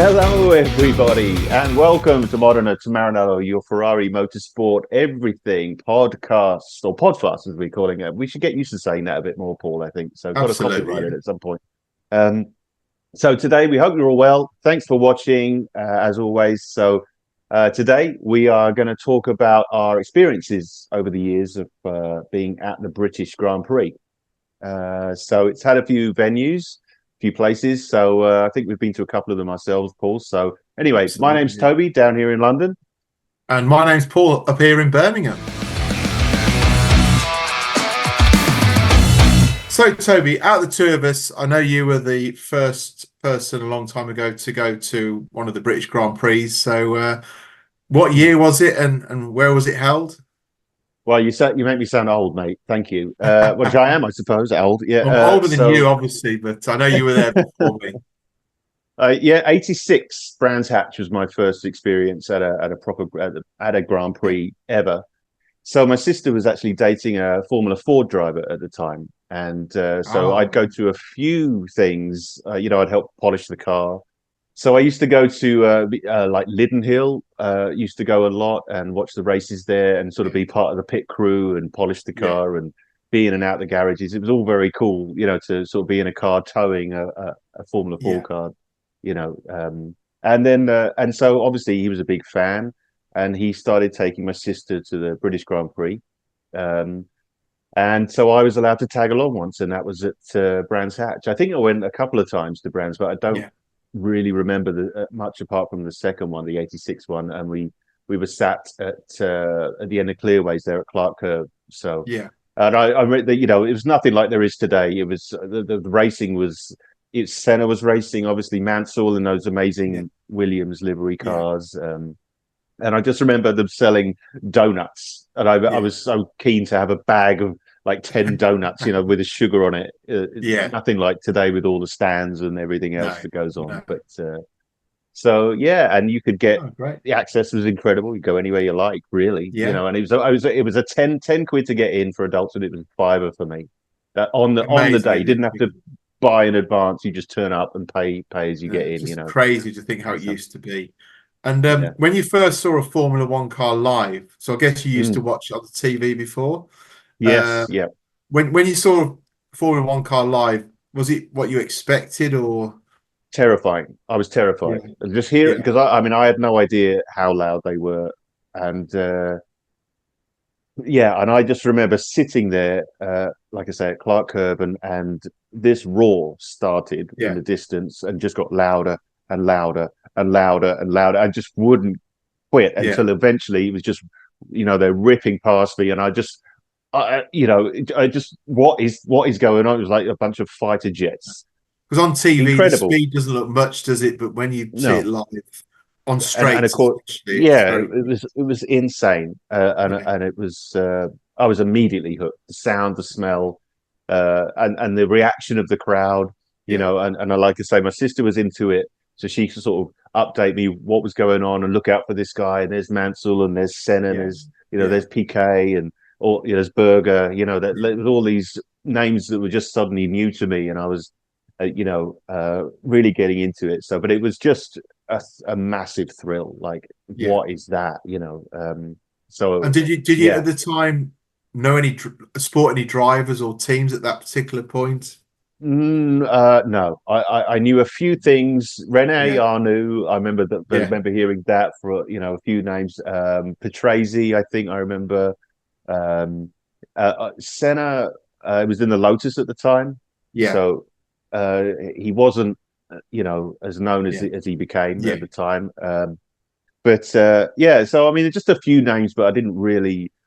Hello, everybody, and welcome to Moderna to Maranello, your Ferrari Motorsport Everything podcast, or podfast as we're calling it. We should get used to saying that a bit more, Paul, I think. So, got to copyright it at some point. So, today we hope you're all well. Thanks for watching, as always. So, today we are going to talk about our experiences over the years of being at the British Grand Prix. So, it's had a few venues. Few places, so I think we've been to a couple of them ourselves, Paul. So anyway, my name's Toby down here in London, and my name's Paul up here in Birmingham. So Toby, out of the two of us, I know you were the first person a long time ago to go to one of the British Grand Prix. So what year was it, and where was it held? Well, you make me sound old, mate. Thank you. Which I am, I suppose, old. Yeah, I'm older than you, obviously, but I know you were there before me. Yeah, 86 Brands Hatch was my first experience at a Grand Prix ever. So my sister was actually dating a Formula Ford driver at the time, and so I'd go to a few things. I'd help polish the car. So I used to go to like Liddon Hill, used to go a lot and watch the races there and sort of be part of the pit crew and polish the car and be in and out the garages. It was all very cool, to sort of be in a car towing a Formula 4 car, and so obviously he was a big fan and he started taking my sister to the British Grand Prix. And so I was allowed to tag along once, and that was at Brands Hatch. I think I went a couple of times to Brands, but I don't really remember much apart from the second one, the 86 one, and we were sat at the end of Clearways there at Clark Curve. So and I read that it was nothing like there is today. It was the racing was Senna was racing, obviously Mansell and those amazing Williams livery cars, and I just remember them selling donuts, and I was so keen to have a bag of like 10 donuts, with a sugar on it. Nothing like today with all the stands and everything else that goes on. No. But and you could get the access was incredible. You go anywhere you like, really. And it was a 10 quid to get in for adults, and it was £5 for me. On the day, you didn't have to buy in advance. You just turn up and pay as you get in. It's crazy to think how it used to be. And when you first saw a Formula One car live, so I guess you used to watch it on the TV before. Yes, When you saw a Formula One car live, was it what you expected or? Terrifying. I was terrified. Just hear it because I had no idea how loud they were, and and I just remember sitting there, like I say, at Clark Curve, and this roar started in the distance and just got louder and louder and louder and louder. I just wouldn't quit until eventually it was just, they're ripping past me, and I just what is going on? It was like a bunch of fighter jets. Because on TV, the speed doesn't look much, does it? But when you see it live on straight, and of course, it was insane, and it was. I was immediately hooked. The sound, the smell, and the reaction of the crowd. And I like to say, my sister was into it, so she could sort of update me what was going on and look out for this guy. And there's Mansell, and there's Senna, and there's there's PK, and there's Berger. There was all these names that were just suddenly new to me, and I was. Really getting into it. So, but it was just a massive thrill. Like, what is that? So, and did you at the time know any drivers or teams at that particular point? No, I knew a few things. Rene Arnoux, I remember that. I remember hearing that for a few names. Patrese, I think I remember. Senna, it was in the Lotus at the time. So. He wasn't, as known as he became at the time. So I mean, just a few names, but I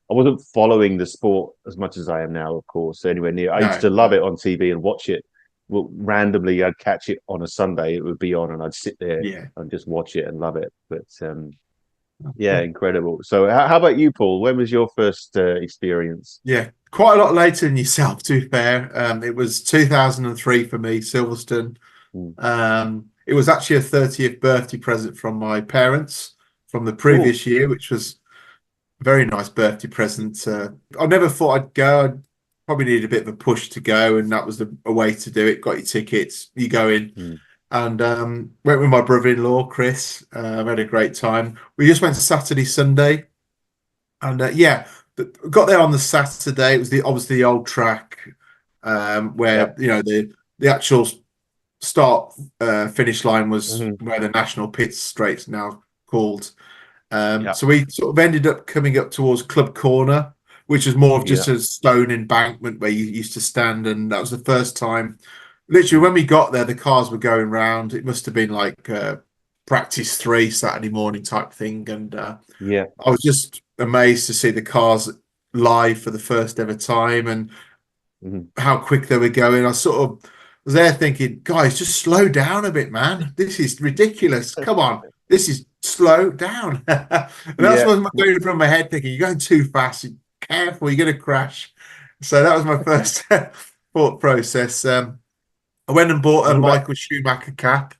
wasn't following the sport as much as I am now, of course. Anywhere near. I used to love it on TV and watch it. Well, randomly, I'd catch it on a Sunday. It would be on, and I'd sit there and just watch it and love it. But incredible. So, how about you, Paul? When was your first experience? Quite a lot later than yourself, to be fair. It was 2003 for me, Silverstone. It was actually a 30th birthday present from my parents from the previous year, which was a very nice birthday present. I never thought I'd go. I probably needed a bit of a push to go, and that was a way to do it. Got your tickets, you go in. and went with my brother-in-law Chris. We had a great time. We just went Saturday, Sunday, and yeah, got there on the Saturday. It was obviously the old track, where Yep. the actual start finish line was Hmm. where the National Pit Straight's now called. Yep. So we sort of ended up coming up towards Club Corner, which is more of just Yeah. a stone embankment where you used to stand, and that was the first time. Literally, Mm. when we got there, the cars were going round. It must have been like practice 3 Saturday morning type thing, and Yeah. I was just amazed to see the cars live for the first ever time and Hmm. how quick they were going. I sort of was there thinking, guys, just slow down a bit, man. This is ridiculous. Come on, this is slow down. And that's Yeah. what I'm going through my head, thinking, you're going too fast. Careful, you're going to crash. So that was my first thought process. I went and bought a What about? Michael Schumacher cap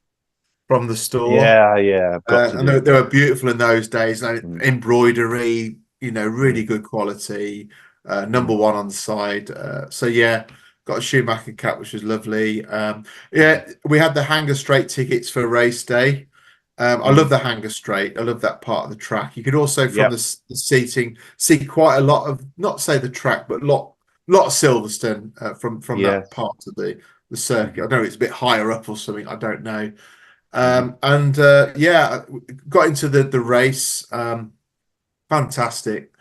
from the store. Yeah. Yeah. I've got to And do they that. were beautiful in those days. Mm. Embroidery, really Mm. good quality. Number Mm. one on the side. So yeah, got a Schumacher cap, which was lovely. Mm. Yeah, we had the Hanger Straight tickets for race day. I love Mm. the Hanger Straight. I love that part of the track. You could also, from Yep. the seating, see quite a lot of, not say the track, but lot of Silverstone from that Yes. part of the circuit. Hmm. I know it's a bit higher up or something. I don't know. Hmm. And yeah, got into the race. Fantastic.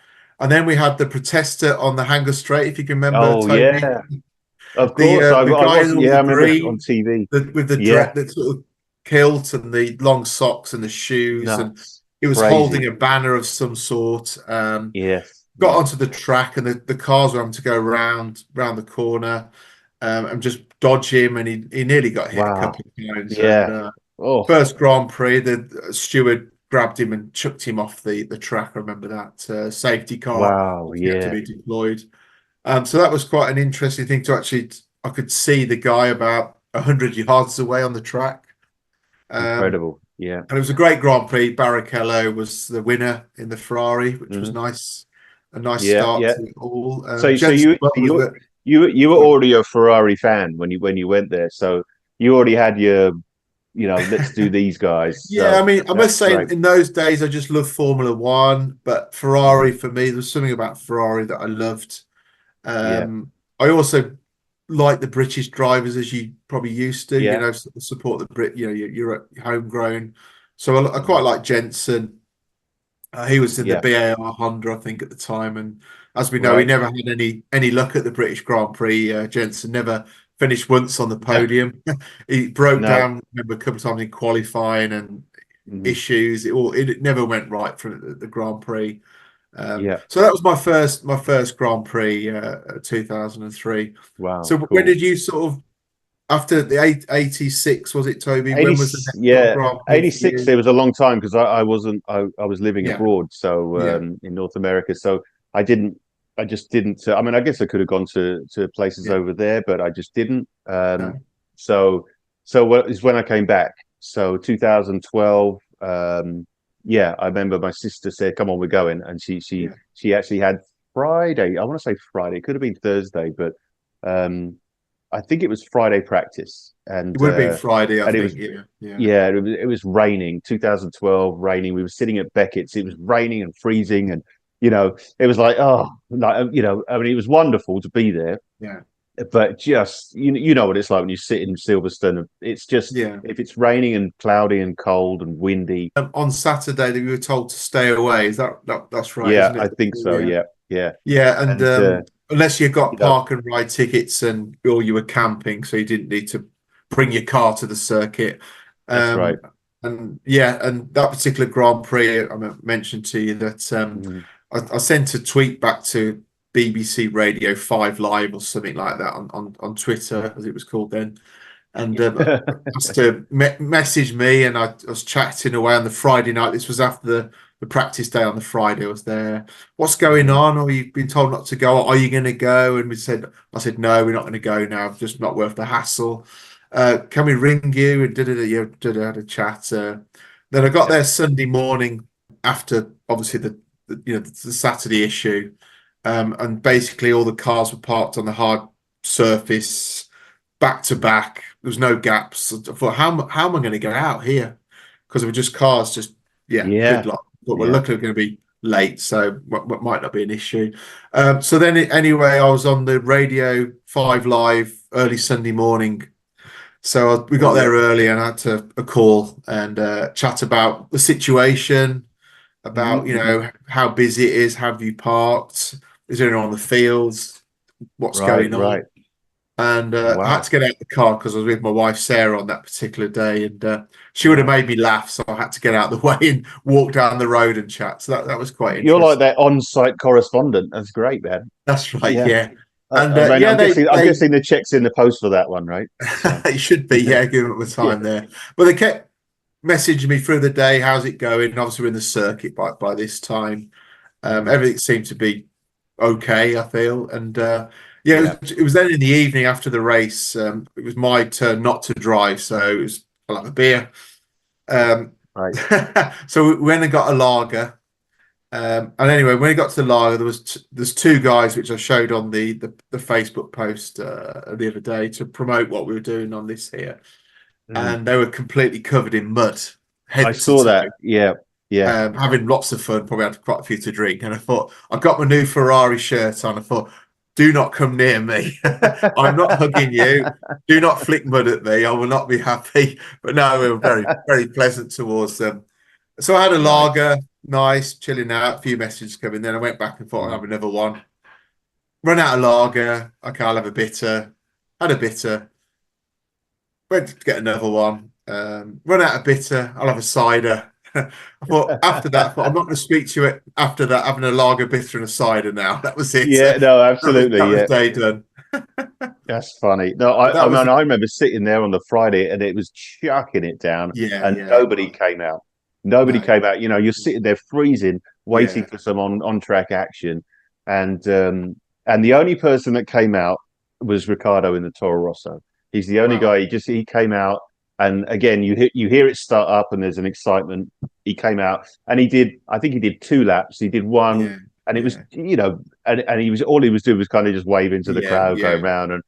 And then we had the protester on the Hanger Straight, if you can remember, Oh Toby. yeah. Of course. The I guy was. in all Yeah. the I remember on green, TV. with the Yeah. the sort of kilt and the long socks and the shoes, and Nuts. he was holding Crazy. a banner of some sort. Yes. Got Yeah. onto the track, and the cars were having to go round the corner, and just dodge him, and he nearly got hit a Wow. couple of times. And Yeah. Oh. first Grand Prix, the steward grabbed him and chucked him off the track. I remember that safety car Wow. had to Yeah. be deployed. So that was quite an interesting thing to actually. I could see the guy about 100 yards away on the track, um, Incredible. Yeah. and it was a great Grand Prix. Barrichello was the winner in the Ferrari, which was Hmm. nice. A nice Yeah. start Yeah. to it all. So Jenson you Button was the. you were already a Ferrari fan when you went there. So you already had your, let's do these guys. Yeah, I So mean, I must that's say, great. in those days, I just loved Formula One, but Hmm. Ferrari for me, there was something about Ferrari that I loved. Yeah. I also like the British drivers, as you probably used to, Yeah. support the Brit, you're homegrown. So I quite Hmm. like Jensen. He was in the Yeah. BAR Honda, I think, at the time, and as we know, he Right. never had any luck at the British Grand Prix. Jensen never finished once on the No. podium. He broke No. down, remember, a couple of times in qualifying and Hmm. issues. It never went right for the Grand Prix. Yeah. So that was my first Grand Prix, 2003. So Wow. when Cool. did you sort of, after the 86, was it, Toby? When 80, was the next sort of yeah, Grand Prix for 86. you? It was a long time because I wasn't. I was living Yeah, abroad, so yeah, in North America. So I didn't. I just didn't. I mean, I guess I could have gone to places yeah. over there, but I just didn't. No, So so what is when I came back. So 2012. Yeah, I remember my sister said, "Come on, we're going," and yeah. she actually had Friday. I want to say Friday. It could have been Thursday, but um, I think it was Friday practice, It would have been Friday, I and it was think. Yeah, yeah, yeah, it was raining. 2012, raining. We were sitting at Beckett's. It was raining and freezing, and it was like, oh, like I mean, it was wonderful to be there, yeah, but just you know what it's like when you sit in Silverstone. It's just yeah. if it's raining and cloudy and cold and windy. On Saturday, that we were told to stay away. Is that's right, Yeah, isn't I it? think so. Yeah. Yeah, yeah, Yeah, and and unless you got you know park and ride tickets and or you were camping, so you didn't need to bring your car to the circuit. that's right. Um, and yeah, and that particular Grand Prix, mentioned to you that Mhm. I sent a tweet back to BBC Radio 5 Live or something like that on Twitter, as it was called then, and asked to message me, and I was chatting away on the Friday night. This was after the practice day on the Friday. I was there. What's going Mhm. on? Or you've been told not to go? Are you going to go? And I said, no, we're not going to go now. Just not worth the hassle. Can we ring you? And had a chat. Then I got Yeah, there Sunday morning after obviously the Saturday issue, and basically all the cars were parked on the hard surface back to back. was no gaps. I thought, how am I going to get out here? Because it were just cars, just Yeah. gridlock. But we're Yeah. luckily going to be late, so what might not be an issue. So then, anyway, I was on the Radio 5 Live early Sunday morning. So we Oh, got yeah. there early, and I had to a call and chat about the situation, about how busy it is, have you parked, is there anyone on the fields, what's Right. going on. Right. And I had Wow. to get out the car because I was with my wife Sarah on that particular day, and she would have Wow. made me laugh, so I had to get out of the way and walk down the road and chat. So that was quite You're like interesting. that on-site correspondent. That's great, man. That's right, Yeah. yeah. And I mean, yeah, I'm they guessing the check's in the post for that one, right? So, it should be, yeah, given up the yeah. time there. But they kept messaging me through the day, how's it going? And obviously we're in the circuit by this time. Mm. Everything seemed to be okay, I feel. And yeah, Yeah. it was then in the evening after the race. It was my turn not to drive, so it was I'll have a beer. Um, Right. so we went and got a lager. And anyway, when we got to the lager, there's two guys which I showed on the Facebook post the other day to promote what we were doing on this here, Mm. and they were completely covered in mud, I head to saw toe, that. Yeah. Yeah. having lots of fun. Probably had quite a few to drink, and I thought I got my new Ferrari shirt on. I thought, do not come near me. I'm not hugging you. Do not flick mud at me. I will not be happy. But no, we were very, very pleasant towards them. So I had a Nice. lager, nice, chilling out, a few messages coming. Then I went back and thought I'll Mm. have another one. Run out of lager. Okay, I'll have a bitter. Had a bitter. Went to get another one. Run out of bitter. I'll have a cider. I thought after that, I thought I'm not going to speak to you after that. Having a lager, bitter, and a cider now. That was it. Yeah. No, absolutely. That was Yeah. day done. That's funny. No, But I that was mean, I remember sitting there on the Friday and it was chucking it down, and yeah, it nobody was. came out. Nobody No, came out. You're sitting there freezing, waiting yeah, for some on track action, and the only person that came out was Ricardo in the Toro Rosso. He's the only wow, guy. He came out, and again, you hear it start up, and there's an excitement. He came out, and he did. I think he did 2 laps. He did one, yeah, and it was yeah, and he was all he was doing was kind of just waving to the yeah, crowd going yeah, around. And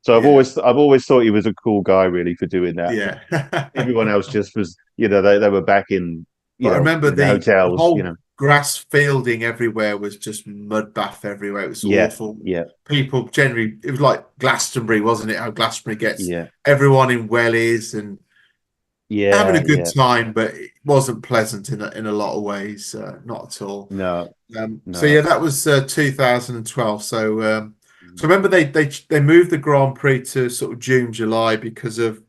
so yeah, I've always thought he was a cool guy, really, for doing that. But yeah. everyone else just was, they were back in, But I remember in the the hotels. whole grass fielding everywhere was just mud bath everywhere. It was Yeah, awful. yeah, People generally, it was like Glastonbury, wasn't it? How Glastonbury gets yeah, everyone in wellies and having a yeah, good yeah. time, but it wasn't pleasant in a lot of ways. Not at all. No, So no. yeah, that was 2012. So remember they moved the Grand Prix to sort of June, July because of it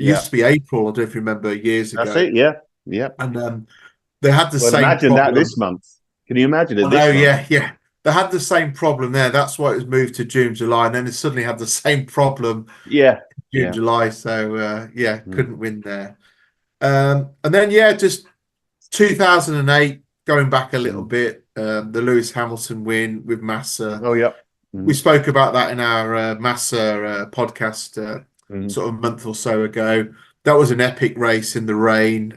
Yeah, used to be April. I don't know if you remember years that's ago, it. Yeah, yeah. and they had the Well, same imagine that problem. this month. Can you imagine it I know, this month? yeah, yeah. They had the same problem there. That's why it was moved to June, July, and then it suddenly had the same problem Yeah, June, yeah. July. So yeah, Mm, couldn't win there. And then yeah, just 2008, going back a little mm. bit, the Lewis Hamilton win with Massa. Oh, yeah. We Mm, spoke about that in our Massa podcast mm, sort of a month or so ago. That was an epic race in the rain.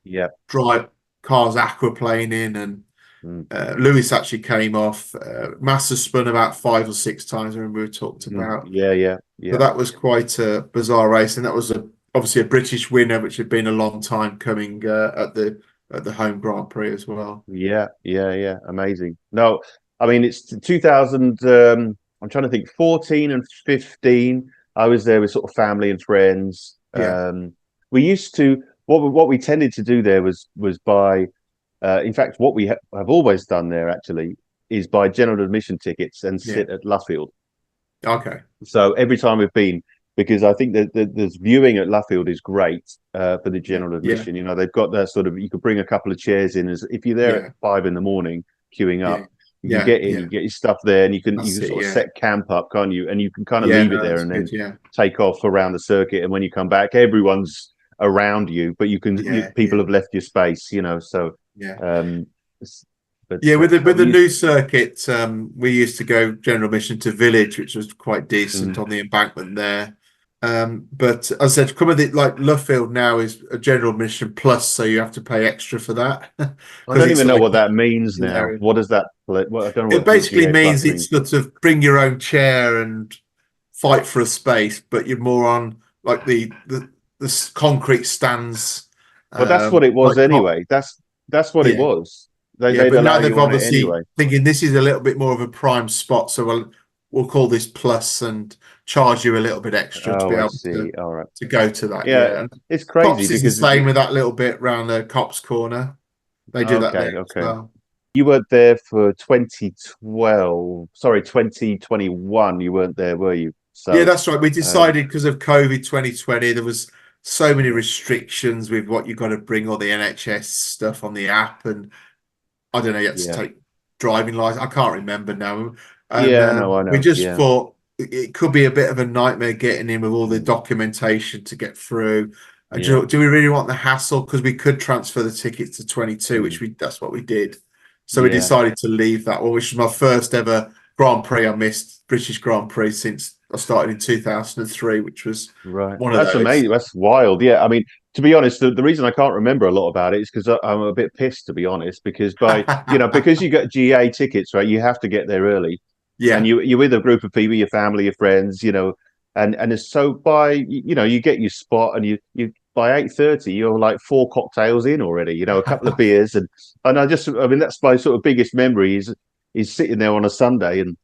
yeah. Drive cars aquaplaning, and Mm, Lewis actually came off. Massa spun about 5 or 6 times. I remember we talked about. yeah, yeah, So yeah. that was quite a bizarre race, and that was obviously a British winner, which had been a long time coming at the home Grand Prix as well. Yeah, yeah, yeah. Amazing. No, I mean it's 2000. I'm trying to think. 14 and 15. I was there with sort of family and friends. Yeah, We used to what we tended to do there was buy. In fact, what we have always done there actually is buy general admission tickets and yeah. sit at Luffield. Okay. So every time we've been, because I think that the viewing at Luffield is great for the Yeah, general yeah, admission. They've got that sort of, you could bring a couple of chairs in as if you're there at yeah, 5 in the morning queuing yeah, up. You can yeah, get in, yeah. you get your stuff there, and you That's can it. sort of Yeah, set camp up, can't you? And you can kind of yeah. leave it No, there that's and good. then Yeah, take off around the circuit. And when you come back, everyone's around you, but yeah, people yeah, have left your space. So yeah. um, but Yeah, no, with we the used. new circuit, we used to go general admission to Village, which was quite decent Mm, on the embankment there. But as I said, some of the like Luffield now is a general admission plus, so you have to pay extra for that I because don't it's even know like what that means now. hilarious. What does that? What I don't know It what basically VGA means plus it's means. sort of bring your own chair and fight for a space, but you're more on like the concrete stands. Well, that's what it was Like anyway. That's what it yeah, was. yeah. They'd But now allow they've you on it obviously anyway. thinking this is a little bit more of a prime spot, so we'll call this plus and charge you a little bit extra to be Oh, I able see. All right. to go to that. Yeah, Yeah, and it's crazy Cops is the because same with that little bit around the Cops Corner. They do that okay, there as okay. well. You weren't there for 2012. Sorry, 2021. You weren't there, were you? Yeah, So, that's right. We um, decided because of COVID 2020, there was so many yeah, restrictions with what you got to bring all the NHS stuff on the app, and I don't know, you had to yeah, take driving license. I can't remember now. And yeah. No, I we know. just Yeah, thought it could be a bit of a nightmare getting in with all the mm, documentation to get through. And yeah, do we really want the hassle? Because we could transfer the tickets to 22, mm, which that's what we did. So we yeah. decided to leave that one, which was my first ever Grand Prix I missed, British Grand Prix, since I started in 2003, which was Right. one of That's those. amazing. That's wild. Yeah. I mean, to be honest, the reason I can't remember a lot about it is because I'm a bit pissed, to be honest, because because you get GA tickets, right? You have to get there early, and Yeah, you're with a group of people, your family, your friends, and it's so you get your spot, and you by 8:30 you're like four cocktails in already, a couple of beers, and I mean that's my sort of biggest memory is sitting there on a Sunday and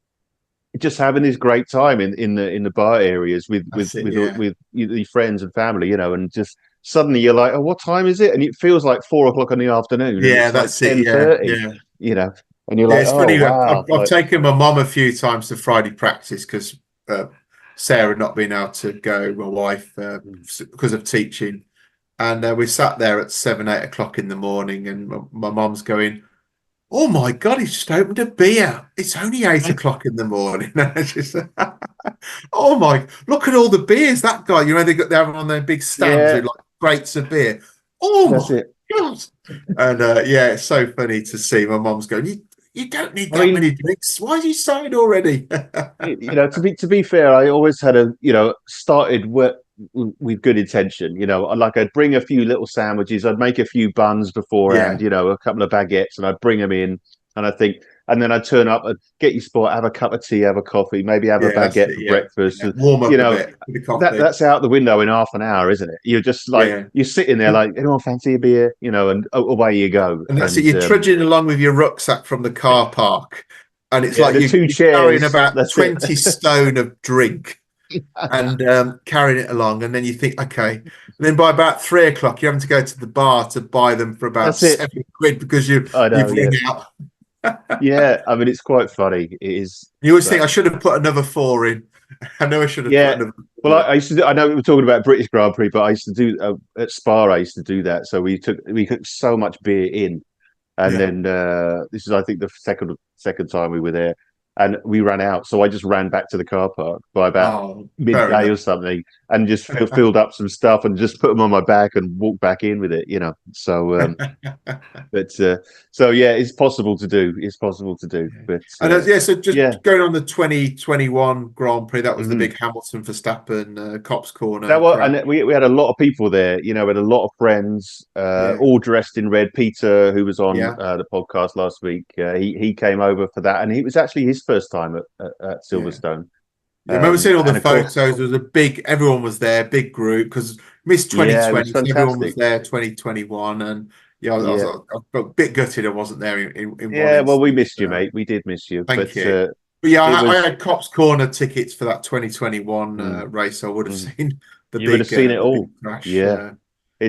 just having this great time in the bar areas with with that's it. with Yeah, with your friends and family, and just suddenly you're like, oh, what time is it? And it feels like 4 o'clock in the afternoon, and yeah, it's like that's it. ten Yeah, thirty, yeah. you know, and you're Yeah, like, it's oh funny. wow, I've like taken my mom a few times to Friday practice because Sarah not being able to go, my wife, because of teaching. And we sat there at 7, 8 o'clock in the morning, and my mom's going, "Oh my God, he's just opened a beer. It's only 8 o'clock in the morning." And I just, oh my, look at all the beers that guy, they have them on their big stands yeah, with like crates of beer. Oh that's my it. God. And yeah, it's so funny to see my mom's going, you don't need I that mean, many drinks. Why are you saying already? to be fair, I always had started with good intention. Like I'd bring a few little sandwiches, I'd make a few buns beforehand, Yeah, a couple of baguettes, and I'd bring them in, and and then I'd turn up and get your spot, have a cup of tea, have a coffee, maybe have a yeah, that's baguette it. for Yeah, breakfast. yeah. Warm You up a know, bit with the that coffee. that's out the window in half an hour, isn't it? You're just like Yeah. you're sitting there like, anyone fancy a beer, and away you go. And that's it. And You're trudging along with your rucksack from the car park, and it's yeah, like the two you're carrying chairs, about that's it. 20 stone of drink and carrying it along. And then you think, okay. And then by about 3 o'clock, you're having to go to the bar to buy them for about That's it. £7 because I know, you've yeah. rung out. Yeah, I mean it's quite funny. It is, You always think but I should have put another four in. I know I should have put yeah. another Well, I, four. I used to. I know we were talking about British Grand Prix, but I used to do at Spa. I used to do that. So we took so much beer in, and Yeah. then this is I think the second time we were there, and we ran out. So I just ran back to the car park by about Oh, fair midday enough. or something, and just filled up some stuff and just put them on my back and walked back in with it. So but so yeah, it's possible to do. It's possible to do. Yeah. But And yeah, so yeah. just going on the 2021 Grand Prix, that was the Mhm. big Hamilton Verstappen Cops Corner That was, crash. and we had a lot of people there. We had a lot of friends, Yeah, all dressed in red. Peter, who was on yeah, the podcast last week, he came over for that, and it was actually his first time at yeah. Silverstone. Yeah, I remember seeing all the And of photos. course, There was a big, everyone was there, big group because missed yeah, it was 2020, so everyone was fantastic. there 2021. And yeah, Yeah, I was a bit gutted I wasn't there in one yeah. Well, we instance. missed you, mate. We did miss you, Thank but you. But yeah, it I was. had Cops Corner tickets for that 2021 Mm, race. I would have mm. seen You would have seen it the big all. crash. Yeah,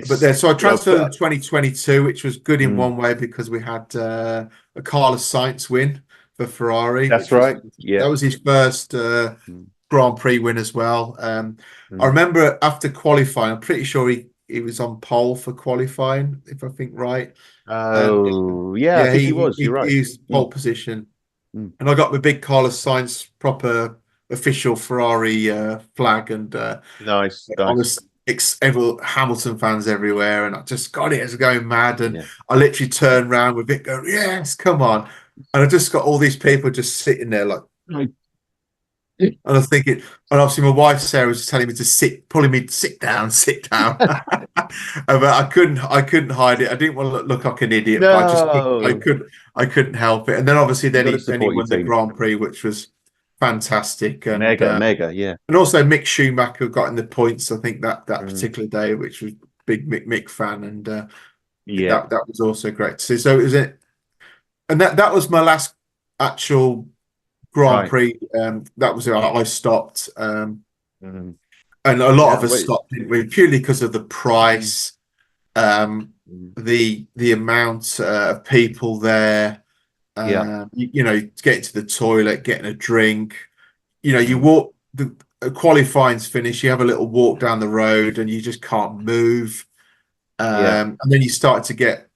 But it's then, so I transferred in but 2022, which was good in mm, one way because we had a Carlos Sainz win for Ferrari, that's which was right. Yeah. that was his first Mm, Grand Prix win as well. I mm. remember after qualifying, I'm pretty sure he was on pole for qualifying, if I think right. And Oh, yeah. I yeah, think he was. You're right. he was Mm, pole position, mm. and I got my big Carlos Sainz proper official Ferrari flag, and Nice, I nice. was Hamilton fans everywhere, and I just got it as going mad. And Yeah. I literally turned around with it, going, "Yes, come on!" And I just got all these people just sitting there, like, and I was thinking, and obviously my wife Sarah was just telling me to sit, pulling me, sit down, sit down. But I couldn't hide it. I didn't want to look like an idiot, but No, I couldn't help it. And then obviously you got to then he support your won the team. Grand Prix, which was fantastic, Mega, yeah. and also Mick Schumacher got in the points. I think that Mm. particular day, which was big Mick fan, and Yeah, that was also great to see. So it was it, and that was my last actual Grand right. Prix. That was it. I stopped, Mm. and a lot Yeah, of us wait. stopped, didn't we? Purely because of the Mm. price, Mm. the amount of people there. Yeah. Getting to the toilet, getting a drink. You Mm. walk the qualifying's finished. You have a little walk down the road, and you just can't move. Yeah, And then you start to get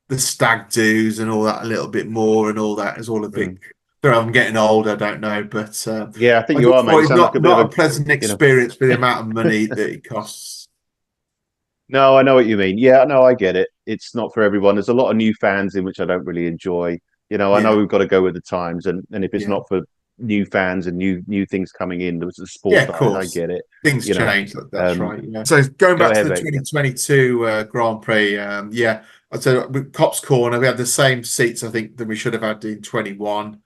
the stag doos and all that a little bit more, and all that is all a bit. mm. I'm getting old. I don't know, but Yeah, I think I you are, just mate. You thought it's sound like a bit of not a a, pleasant you know. experience for the amount of money that it costs. No, I know what you mean. Yeah, no, I get it. It's not for everyone. There's a lot of new fans in which I don't really enjoy. I know Yeah, we've got to go with the times, and if it's yeah, not for new fans and new things coming in, there was the yeah. sport Of side. I course, get it. things You know, change. That's um, right. Yeah. So going go back to ahead, the mate. Yeah. 2022 Grand Prix, yeah. I'd say with Cops Corner, we had the same seats, I think, that we should have had in 21,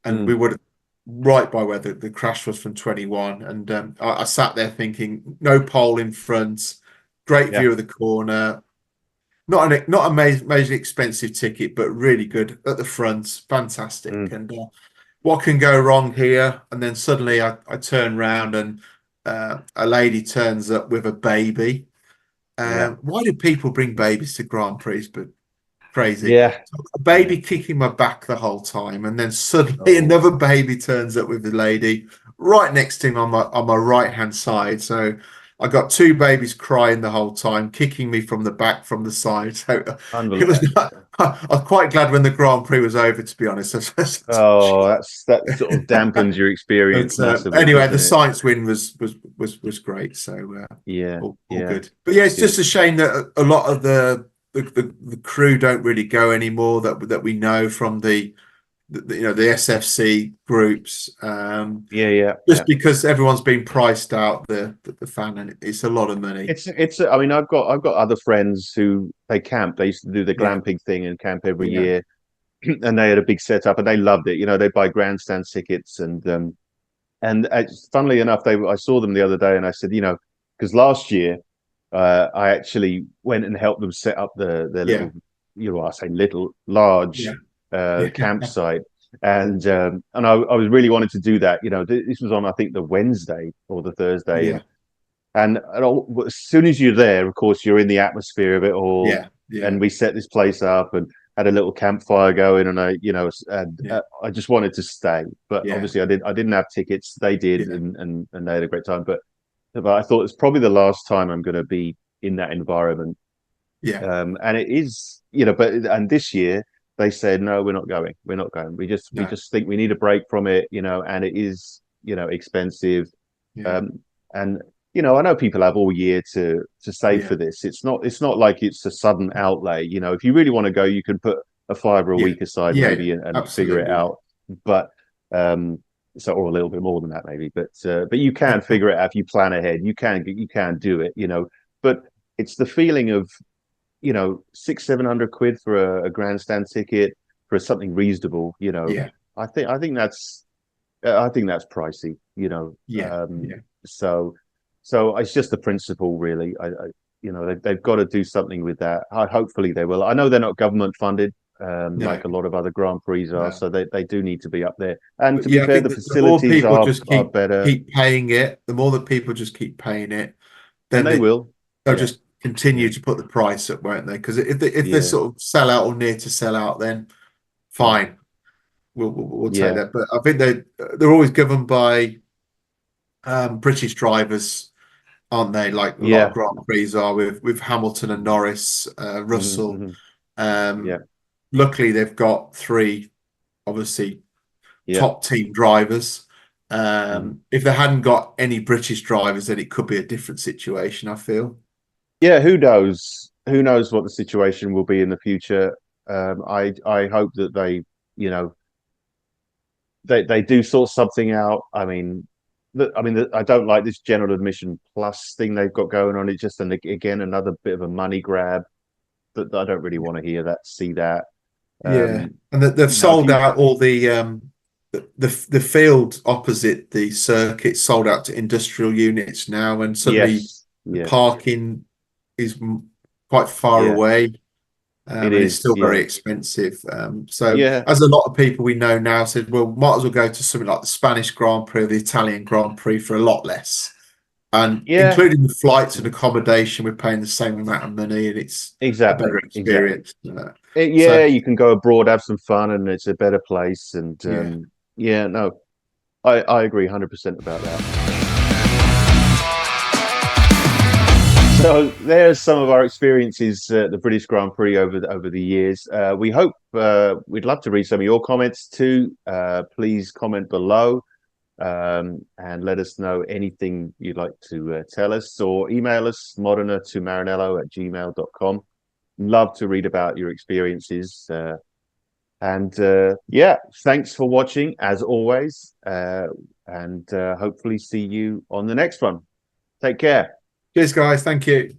and we Mm, would have right by where the crash was from 21. And I sat there thinking, no pole in front, great yeah. view of the corner. Not a majorly expensive ticket, but really good at the front, fantastic. Mm, And what can go wrong here? And then suddenly I turn around, and a lady turns up with a baby. yeah. Why do people bring babies to Grand Prix? But crazy. Yeah. So a Yeah. baby kicking my back the whole time, and then suddenly Oh, another baby turns up with the lady right next to him on my right hand side. So I got two babies crying the whole time, kicking me from the back, from the side. So it was. unbelievable. I was quite glad when the Grand Prix was over, to be honest. Oh, that sort of dampens your experience But massively, anyway, the doesn't it? science win was great. So Yeah. all Yeah. good. But yeah, it's Good. just a shame that a lot of the crew don't really go anymore, that we know from the SFC groups. Yeah. Yeah. Just Yeah. because everyone's been priced out the fan, and it's a lot of money. It's. I mean, I've got other friends who they camp. They used to do the Yeah, glamping thing and camp every yeah, year, and they had a big setup and they loved it. They buy grandstand tickets and funnily enough, I saw them the other day and I said, because last year I actually went and helped them set up their yeah, little, I say little, large yeah, yeah, campsite. And I was really wanting to do that. This was on I think the Wednesday or the Thursday, yeah, and as soon as you're there, of course, you're in the atmosphere of it all. yeah, yeah, And we set this place up and had a little campfire going, and yeah, I just wanted to stay, but yeah, obviously I didn't have tickets. They did, yeah, and they had a great time. But I thought it's probably the last time I'm going to be in that environment. yeah. And it is, and this year they said no, we're not going. We're not going. We No, just think we need a break from it, and it is, expensive. yeah, Um, and I know people have all year to save yeah, for this. It's not like it's a sudden outlay. If you really want to go, you can put a five or a yeah, week aside yeah, yeah. maybe and figure it Absolutely. out. But so or a little bit more than that maybe. But you can figure it out if you plan ahead. You can do it. But it's the feeling of 600-700 quid for a grandstand ticket for something reasonable. Yeah, I think that's pricey. yeah, yeah. So it's just the principle, really. They've got to do something with that. Hopefully they will. I know they're not government funded, No, like a lot of other Grand Prix are, no. so they do need to be up there. And But to be yeah, I fair, think the that the more facilities people are just are better, keep paying it, the more that people just keep paying it, and then they will. they'll Yeah, just continue yeah, to put the price up, won't they? Because if they yeah, sort of sell out or near to sell out, then mm, fine, we'll take yeah, that. But I think they're always governed by British drivers, aren't they? Like a lot of yeah. Grand Prix are with Hamilton and Norris, Hmm, Russell. hmm. Yeah, Um, Luckily, they've got three, obviously, yeah. top team drivers. Mm. If they hadn't got any British drivers, then it could be a different situation, I feel. Yeah, who knows? Who knows what the situation will be in the future? I hope that you know, they do sort something out. I don't like this general admission plus thing they've got going on. It's just again another bit of a money grab. That I don't really want to hear that, see that. Yeah. Um, And they've if sold you, out all the field opposite the circuit sold out to industrial units now, and suddenly Yes, the yes, parking is quite far yeah, away. it And it's is. still very Yeah, expensive. So, yeah, as a lot of people we know now said, well, might as well go to something like the Spanish Grand Prix or the Italian Grand Prix for a lot less. And yeah. including the flights and accommodation, we're paying the same amount of money, and it's a better Exactly, exactly. experience. So, Yeah, you can go abroad, have some fun, and it's a better place. And yeah. yeah, no, I agree 100% about that. So there's some of our experiences at the British Grand Prix over the years. We hope we'd love to read some of your comments too. Please comment below and let us know anything you'd like to tell us, or email us moderna2maranello@gmail.com. Love to read about your experiences. And yeah, thanks for watching as always. And hopefully see you on the next one. Take care. Cheers, guys. Thank you.